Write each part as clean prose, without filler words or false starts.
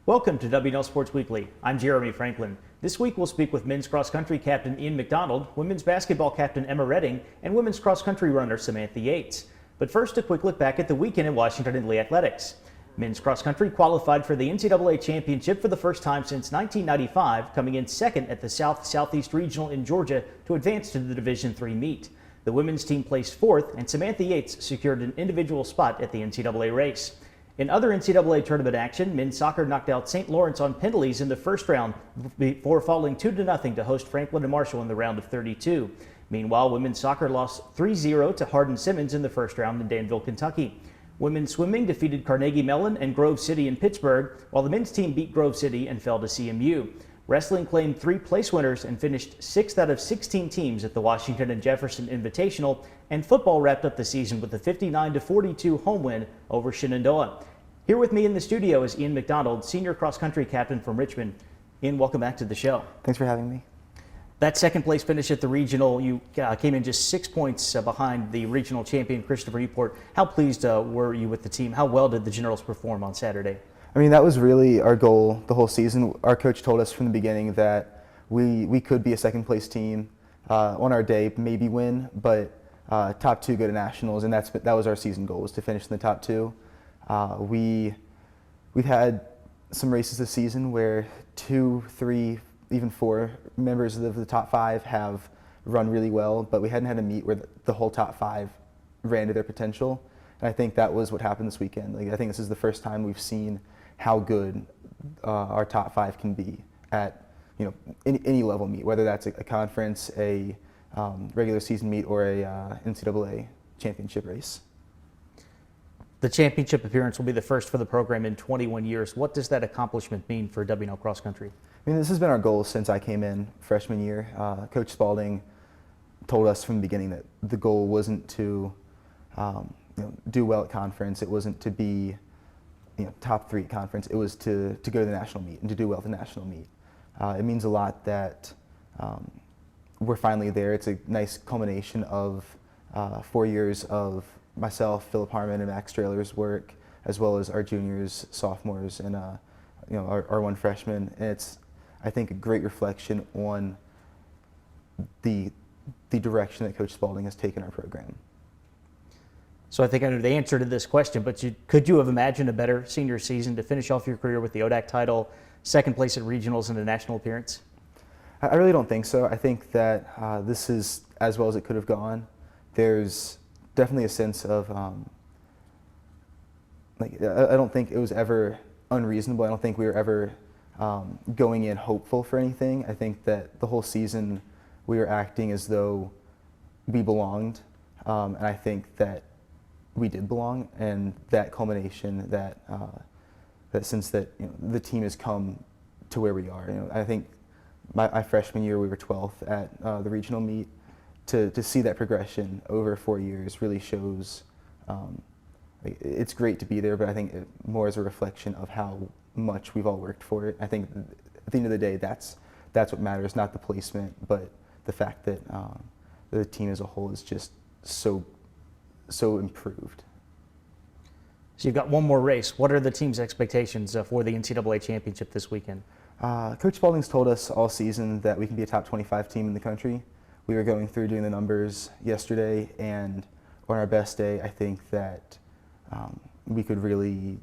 Welcome to W&L Sports Weekly. I'm Jeremy Franklin. This week we'll speak with men's cross country captain Ian McDonald, women's basketball captain Emma Redding, and women's cross country runner Samantha Yates. But first, a quick look back at the weekend in Washington in athletics. Men's cross country qualified for the NCAA championship for the first time since 1995, coming in second at the Southeast Regional in Georgia to advance to the Division III meet. The women's team placed fourth, and Samantha Yates secured an individual spot at the NCAA race. In other NCAA tournament action, men's soccer knocked out St. Lawrence on penalties in the first round before falling 2-0 to host Franklin and Marshall in the round of 32. Meanwhile, women's soccer lost 3-0 to Hardin-Simmons in the first round in Danville, Kentucky. Women's swimming defeated Carnegie Mellon and Grove City in Pittsburgh, while the men's team beat Grove City and fell to CMU. Wrestling claimed 3 place winners and finished 6th out of 16 teams at the Washington and Jefferson Invitational, and football wrapped up the season with a 59-42 home win over Shenandoah. Here with me in the studio is Ian McDonald, senior cross-country captain from Richmond. Ian, welcome back to the show. Thanks for having me. That second place finish at the regional, you came in just 6 points behind the regional champion Christopher Newport. How pleased were you with the team? How well did the Generals perform on Saturday? I mean, that was really our goal the whole season. Our coach told us from the beginning that we could be a second place team on our day, maybe win, but top 2 go to nationals, and that was our season goal, was to finish in the top 2. We've had some races this season where 2, 3, even 4 members of the top 5 have run really well, but we hadn't had a meet where the whole top 5 ran to their potential. And I think that was what happened this weekend. I think this is the first time we've seen how good our top 5 can be at any level meet, whether that's a conference, a regular season meet, or a NCAA championship race. The championship appearance will be the first for the program in 21 years. What does that accomplishment mean for W&L cross country? I mean, this has been our goal since I came in freshman year. Coach Spalding told us from the beginning that the goal wasn't to do well at conference. It wasn't to be top 3 at conference. It was to go to the national meet and to do well at the national meet. It means a lot that we're finally there. It's a nice culmination of 4 years of myself, Philip Harmon, and Max Strahler's work, as well as our juniors, sophomores, and our one freshman. And it's, I think, a great reflection on the direction that Coach Spalding has taken our program. So I think I know the answer to this question, but could you have imagined a better senior season to finish off your career with the ODAC title, second place at regionals, and a national appearance? I really don't think so. I think that this is as well as it could have gone. There's definitely a sense of, I don't think it was ever unreasonable. I don't think we were ever going in hopeful for anything. I think that the whole season we were acting as though we belonged, and I think that we did belong, and that culmination, that since that the team has come to where we are. I think my freshman year we were 12th at the regional meet. To see that progression over 4 years really shows it's great to be there, but I think more as a reflection of how much we've all worked for it. I think at the end of the day, that's what matters, not the placement, but the fact that the team as a whole is just so improved. So you've got one more race. What are the team's expectations for the NCAA championship this weekend? Coach Spalding's told us all season that we can be a top 25 team in the country. We were going through doing the numbers yesterday, and on our best day, I think that we could really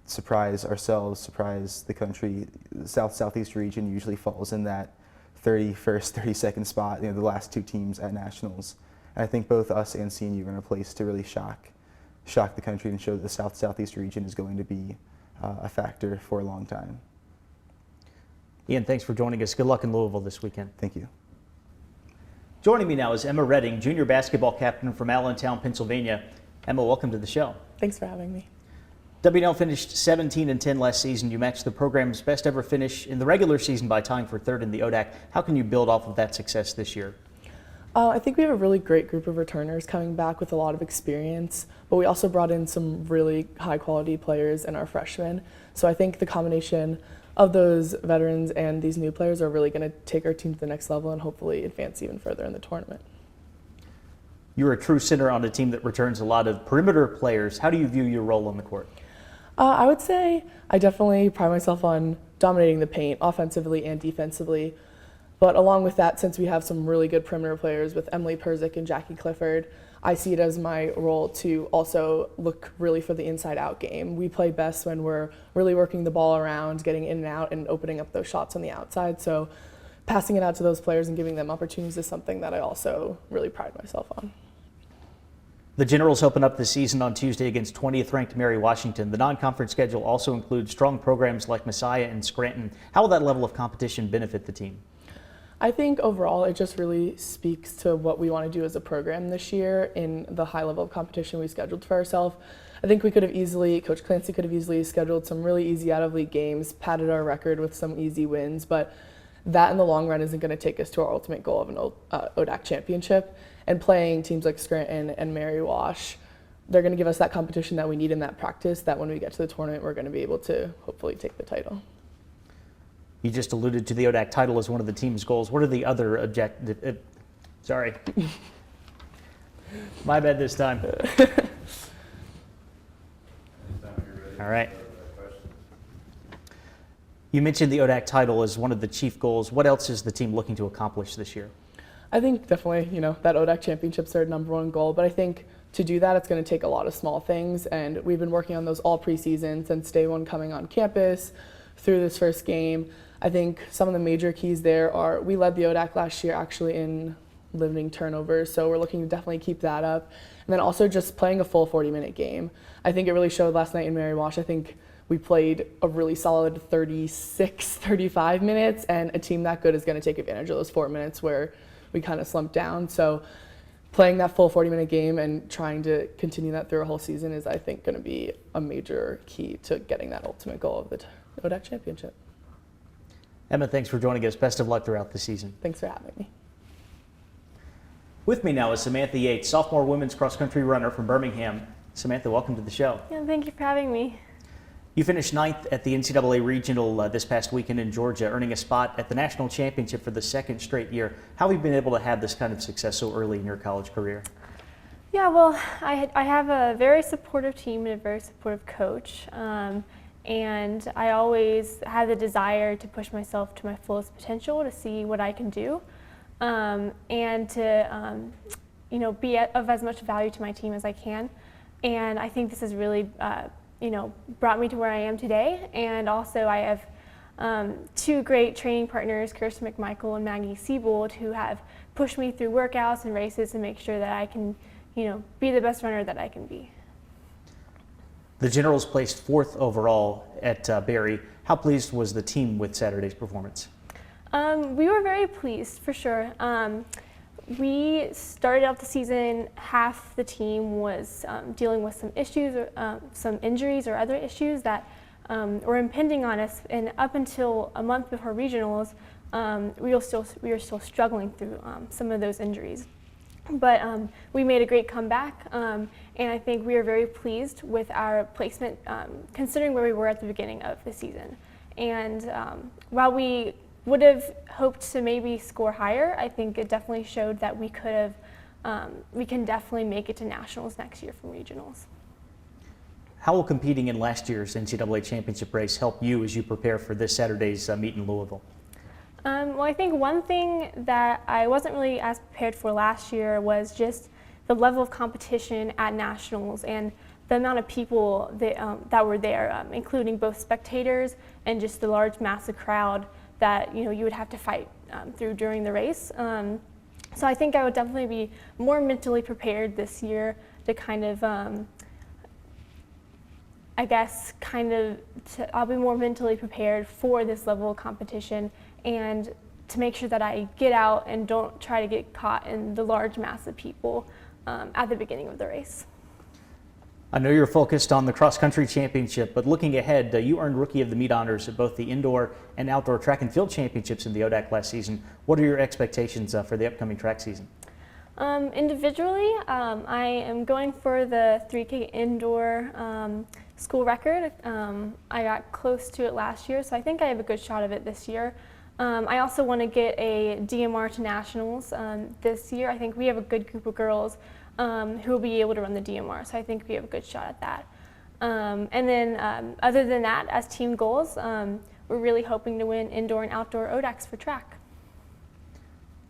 surprise ourselves, surprise the country. The Southeast region usually falls in that 31st, 32nd spot, the last 2 teams at nationals. And I think both us and CNU are in a place to really shock the country and show that the Southeast region is going to be a factor for a long time. Ian, thanks for joining us. Good luck in Louisville this weekend. Thank you. Joining me now is Emma Redding, junior basketball captain from Allentown, Pennsylvania. Emma, welcome to the show. Thanks for having me. W&L finished 17-10 last season. You matched the program's best ever finish in the regular season by tying for 3rd in the ODAC. How can you build off of that success this year? I think we have a really great group of returners coming back with a lot of experience, but we also brought in some really high quality players in our freshmen. So I think the combination of those veterans and these new players are really going to take our team to the next level and hopefully advance even further in the tournament. You're a true center on a team that returns a lot of perimeter players. How do you view your role on the court? I would say I definitely pride myself on dominating the paint offensively and defensively. But along with that, since we have some really good perimeter players with Emily Perzik and Jackie Clifford, I see it as my role to also look really for the inside-out game. We play best when we're really working the ball around, getting in and out, and opening up those shots on the outside. So passing it out to those players and giving them opportunities is something that I also really pride myself on. The Generals open up the season on Tuesday against 20th ranked Mary Washington. The non-conference schedule also includes strong programs like Messiah and Scranton. How will that level of competition benefit the team? I think overall it just really speaks to what we want to do as a program this year in the high level of competition we scheduled for ourselves. I think Coach Clancy could have easily scheduled some really easy out of league games, padded our record with some easy wins, but that in the long run isn't going to take us to our ultimate goal of an ODAC championship. And playing teams like Scranton and Mary Wash, they're going to give us that competition that we need in that practice, that when we get to the tournament we're going to be able to hopefully take the title. You just alluded to the ODAC title as one of the team's goals. What are the other objectives? Sorry. My bad this time. All right. You mentioned the ODAC title as one of the chief goals. What else is the team looking to accomplish this year? I think definitely, that ODAC championship's their number one goal, but I think to do that, it's going to take a lot of small things, and we've been working on those all preseason since day one coming on campus through this first game. I think some of the major keys there are we led the ODAC last year actually in limiting turnovers, so we're looking to definitely keep that up. And then also just playing a full 40-minute game. I think it really showed last night in Mary Wash. I think we played a really solid 36, 35 minutes, and a team that good is going to take advantage of those 4 minutes where we kind of slumped down. So playing that full 40-minute game and trying to continue that through a whole season is, I think, going to be a major key to getting that ultimate goal of the ODAC championship. Emma, thanks for joining us. Best of luck throughout the season. Thanks for having me. With me now is Samantha Yates, sophomore women's cross-country runner from Birmingham. Samantha, welcome to the show. Yeah, thank you for having me. You finished 9th at the NCAA Regional this past weekend in Georgia, earning a spot at the national championship for the second straight year. How have you been able to have this kind of success so early in your college career? Yeah, well, I have a very supportive team and a very supportive coach. And I always had the desire to push myself to my fullest potential to see what I can do, and to be of as much value to my team as I can. And I think this has really brought me to where I am today. And also I have two great training partners, Kirsten McMichael and Maggie Siebold, who have pushed me through workouts and races to make sure that I can be the best runner that I can be. The Generals placed 4th overall at Berry. How pleased was the team with Saturday's performance? We were very pleased, for sure. We started out the season, half the team was dealing with some issues, or some injuries or other issues that were impending on us. And up until a month before regionals, we were still struggling through some of those injuries. But we made a great comeback, and I think we are very pleased with our placement, considering where we were at the beginning of the season. And while we would have hoped to maybe score higher, I think it definitely showed that we can definitely make it to nationals next year from regionals. How will competing in last year's NCAA championship race help you as you prepare for this Saturday's meet in Louisville? Well, I think one thing that I wasn't really as prepared for last year was just the level of competition at nationals and the amount of people that were there, including both spectators and just the large, massive crowd that you would have to fight through during the race. So I think I would definitely be more mentally prepared this year to kind of, I'll be more mentally prepared for this level of competition and to make sure that I get out and don't try to get caught in the large mass of people at the beginning of the race. I know you're focused on the cross-country championship, but looking ahead, you earned Rookie of the Meet honors at both the indoor and outdoor track and field championships in the ODAC last season. What are your expectations for the upcoming track season? Individually, I am going for the 3K indoor school record. I got close to it last year, so I think I have a good shot of it this year. I also want to get a DMR to nationals this year. I think we have a good group of girls who will be able to run the DMR, so I think we have a good shot at that. And then other than that, as team goals, we're really hoping to win indoor and outdoor ODACs for track.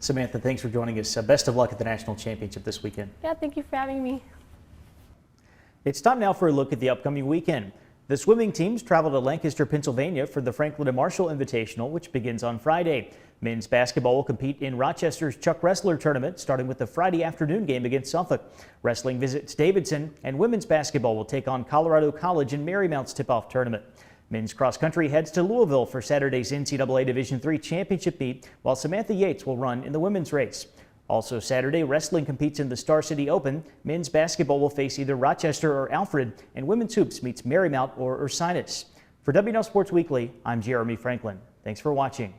Samantha, thanks for joining us. Best of luck at the national championship this weekend. Yeah, thank you for having me. It's time now for a look at the upcoming weekend. The swimming teams travel to Lancaster, Pennsylvania for the Franklin and Marshall Invitational, which begins on Friday. Men's basketball will compete in Rochester's Chuck Wrestler tournament, starting with the Friday afternoon game against Suffolk. Wrestling visits Davidson, and women's basketball will take on Colorado College in Marymount's tip-off tournament. Men's cross country heads to Louisville for Saturday's NCAA Division III championship meet, while Samantha Yates will run in the women's race. Also Saturday, wrestling competes in the Star City Open. Men's basketball will face either Rochester or Alfred, and women's hoops meets Marymount or Ursinus. For W&L Sports Weekly, I'm Jeremy Franklin. Thanks for watching.